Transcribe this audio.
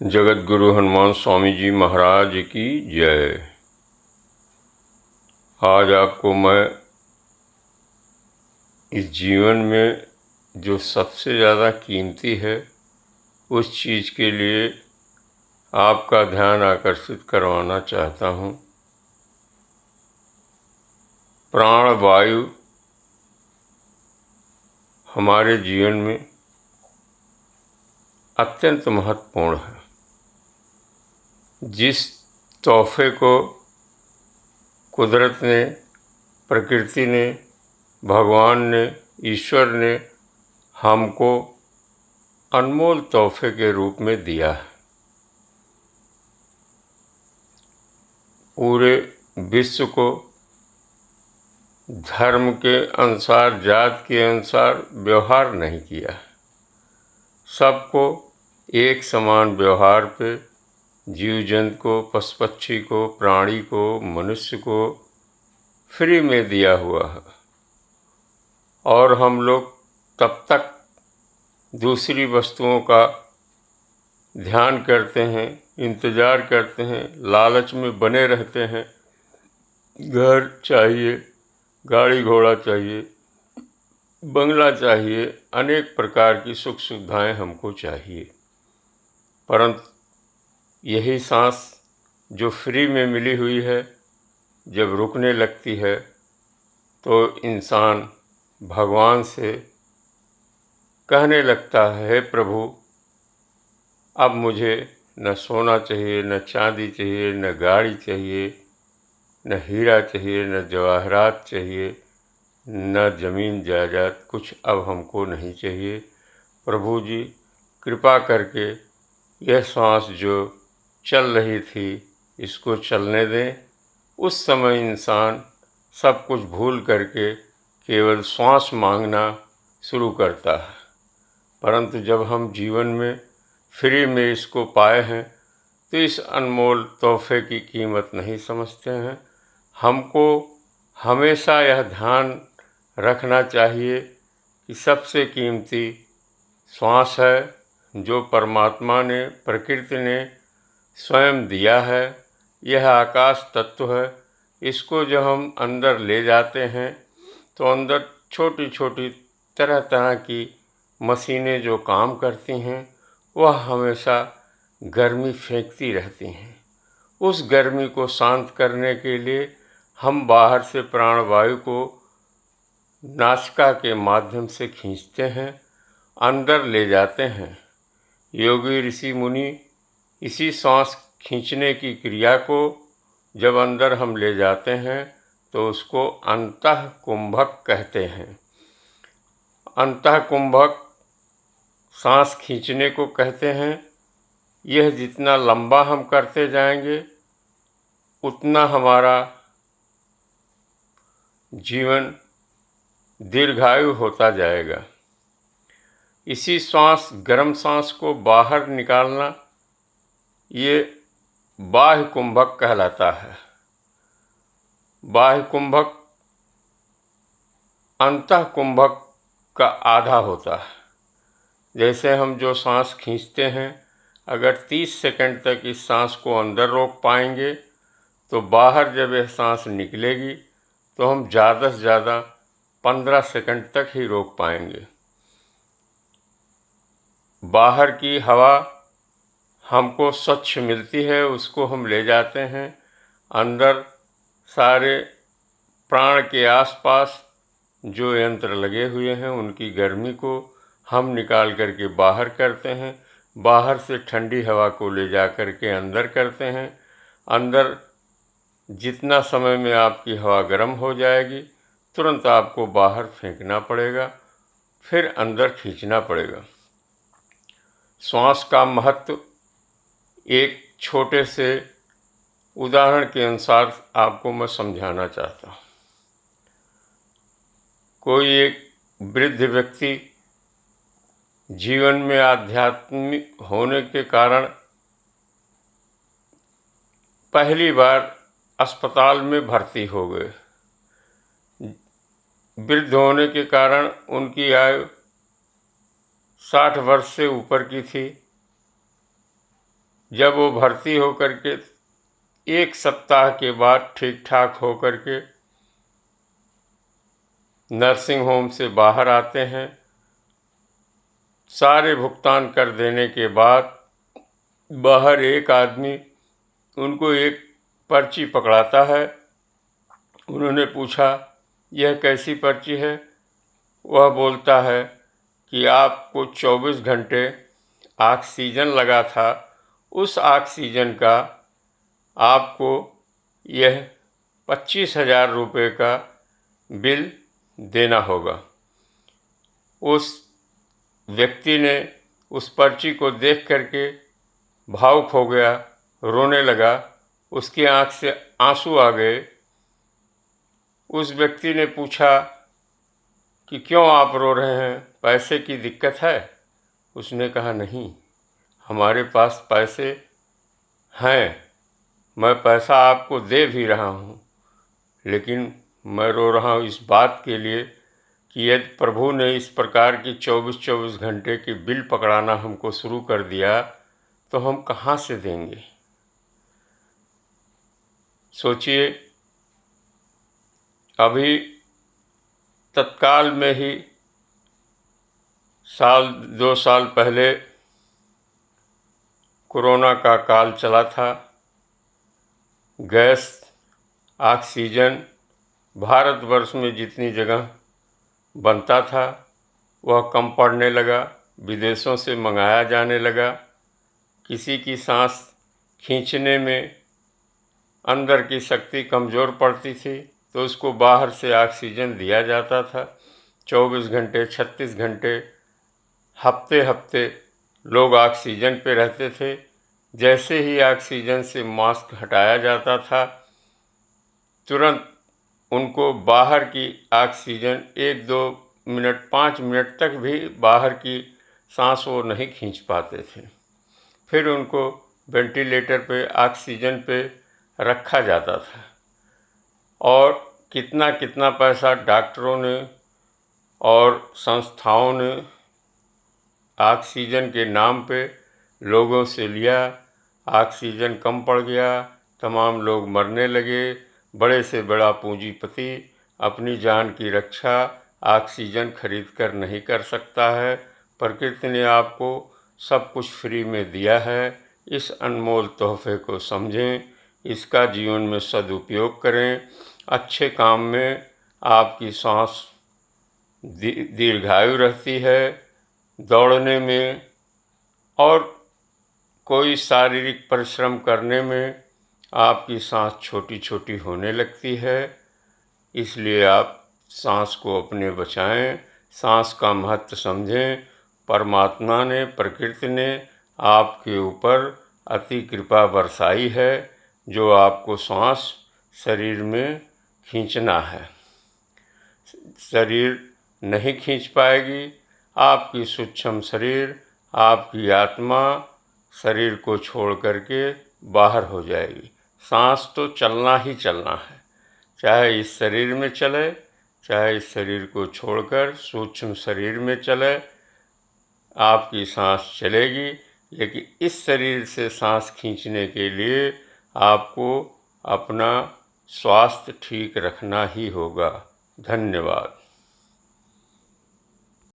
जगत गुरु हनुमान स्वामी जी महाराज की जय। आज आपको मैं इस जीवन में जो सबसे ज़्यादा कीमती है उस चीज़ के लिए आपका ध्यान आकर्षित करवाना चाहता हूँ। प्राण वायु हमारे जीवन में अत्यंत महत्वपूर्ण है। जिस तोहफे को कुदरत ने, प्रकृति ने, भगवान ने, ईश्वर ने हमको अनमोल तोहफे के रूप में दिया है, पूरे विश्व को धर्म के अनुसार, जात के अनुसार व्यवहार नहीं किया है। सबको एक समान व्यवहार पे, जीव जंतु को, पशु पक्षी को, प्राणी को, मनुष्य को फ्री में दिया हुआ है। और हम लोग तब तक दूसरी वस्तुओं का ध्यान करते हैं, इंतज़ार करते हैं, लालच में बने रहते हैं। घर चाहिए, गाड़ी घोड़ा चाहिए, बंगला चाहिए, अनेक प्रकार की सुख सुविधाएं हमको चाहिए। परंतु यही सांस जो फ्री में मिली हुई है, जब रुकने लगती है तो इंसान भगवान से कहने लगता है, हे प्रभु, अब मुझे न सोना चाहिए, न चांदी चाहिए, न गाड़ी चाहिए, न हीरा चाहिए, न जवाहरात चाहिए, न ज़मीन जायदाद, कुछ अब हमको नहीं चाहिए। प्रभु जी कृपा करके यह सांस जो चल रही थी इसको चलने दें। उस समय इंसान सब कुछ भूल करके केवल सांस मांगना शुरू करता है। परंतु जब हम जीवन में फ्री में इसको पाए हैं तो इस अनमोल तोहफे की कीमत नहीं समझते हैं। हमको हमेशा यह ध्यान रखना चाहिए कि सबसे कीमती श्वास है, जो परमात्मा ने, प्रकृति ने स्वयं दिया है। यह आकाश तत्व है। इसको जब हम अंदर ले जाते हैं तो अंदर छोटी छोटी तरह तरह की मशीनें जो काम करती हैं वह हमेशा गर्मी फेंकती रहती हैं। उस गर्मी को शांत करने के लिए हम बाहर से प्राणवायु को नासिका के माध्यम से खींचते हैं, अंदर ले जाते हैं। योगी ऋषि मुनि इसी सांस खींचने की क्रिया को जब अंदर हम ले जाते हैं तो उसको अंतः कुंभक कहते हैं। अंतः कुंभक सांस खींचने को कहते हैं। यह जितना लंबा हम करते जाएंगे उतना हमारा जीवन दीर्घायु होता जाएगा। इसी सांस, गर्म सांस को बाहर निकालना ये बाह्य कुंभक कहलाता है। बाह्य कुंभक अंतः कुंभक का आधा होता है। जैसे हम जो सांस खींचते हैं, अगर 30 सेकंड तक इस सांस को अंदर रोक पाएंगे तो बाहर जब यह सांस निकलेगी तो हम ज़्यादा से ज़्यादा 15 सेकंड तक ही रोक पाएंगे। बाहर की हवा हमको स्वच्छ मिलती है, उसको हम ले जाते हैं अंदर। सारे प्राण के आसपास जो यंत्र लगे हुए हैं उनकी गर्मी को हम निकाल करके बाहर करते हैं। बाहर से ठंडी हवा को ले जा करके अंदर करते हैं। अंदर जितना समय में आपकी हवा गर्म हो जाएगी तुरंत आपको बाहर फेंकना पड़ेगा, फिर अंदर खींचना पड़ेगा। श्वास का महत्व एक छोटे से उदाहरण के अनुसार आपको मैं समझाना चाहता हूँ। कोई एक वृद्ध व्यक्ति जीवन में आध्यात्मिक होने के कारण पहली बार अस्पताल में भर्ती हो गए। वृद्ध होने के कारण उनकी आयु 60 वर्ष से ऊपर की थी। जब वो भर्ती होकर के 1 सप्ताह के बाद ठीक ठाक होकर के नर्सिंग होम से बाहर आते हैं, सारे भुगतान कर देने के बाद बाहर एक आदमी उनको एक पर्ची पकड़ाता है। उन्होंने पूछा, यह कैसी पर्ची है? वह बोलता है कि आपको 24 घंटे ऑक्सीजन लगा था, उस ऑक्सीजन का आपको यह 25,000 रुपये का बिल देना होगा। उस व्यक्ति ने उस पर्ची को देख करके भावुक हो गया, रोने लगा, उसकी आंख से आंसू आ गए। उस व्यक्ति ने पूछा कि क्यों आप रो रहे हैं, पैसे की दिक्कत है? उसने कहा, नहीं, हमारे पास पैसे हैं, मैं पैसा आपको दे भी रहा हूँ, लेकिन मैं रो रहा हूँ इस बात के लिए कि यदि प्रभु ने इस प्रकार की 24-24 घंटे की बिल पकड़ाना हमको शुरू कर दिया तो हम कहाँ से देंगे? सोचिए, अभी तत्काल में ही 2 साल पहले कोरोना का काल चला था। गैस, ऑक्सीजन भारतवर्ष में जितनी जगह बनता था वह कम पड़ने लगा, विदेशों से मंगाया जाने लगा। किसी की सांस खींचने में अंदर की शक्ति कमज़ोर पड़ती थी तो उसको बाहर से ऑक्सीजन दिया जाता था। 24 घंटे, 36 घंटे, हफ्ते हफ्ते लोग ऑक्सीजन पे रहते थे। जैसे ही ऑक्सीजन से मास्क हटाया जाता था, तुरंत उनको बाहर की ऑक्सीजन 1-2 मिनट, 5 मिनट तक भी बाहर की सांस वो नहीं खींच पाते थे। फिर उनको वेंटिलेटर पे, ऑक्सीजन पे रखा जाता था और कितना कितना पैसा डॉक्टरों ने और संस्थाओं ने ऑक्सीजन के नाम पे लोगों से लिया। ऑक्सीजन कम पड़ गया, तमाम लोग मरने लगे। बड़े से बड़ा पूंजीपति अपनी जान की रक्षा ऑक्सीजन खरीद कर नहीं कर सकता है। प्रकृति ने आपको सब कुछ फ्री में दिया है। इस अनमोल तोहफे को समझें, इसका जीवन में सदुपयोग करें। अच्छे काम में आपकी सांस दीर्घायु रहती है। दौड़ने में और कोई शारीरिक परिश्रम करने में आपकी सांस छोटी छोटी होने लगती है। इसलिए आप सांस को अपने बचाएं, सांस का महत्व समझें। परमात्मा ने, प्रकृति ने आपके ऊपर अति कृपा बरसाई है जो आपको सांस शरीर में खींचना है। शरीर नहीं खींच पाएगी, आपकी सूक्ष्म शरीर, आपकी आत्मा शरीर को छोड़ करके बाहर हो जाएगी। सांस तो चलना ही चलना है, चाहे इस शरीर में चले, चाहे इस शरीर को छोड़कर सूक्ष्म शरीर में चले, आपकी सांस चलेगी। लेकिन इस शरीर से सांस खींचने के लिए आपको अपना स्वास्थ्य ठीक रखना ही होगा। धन्यवाद।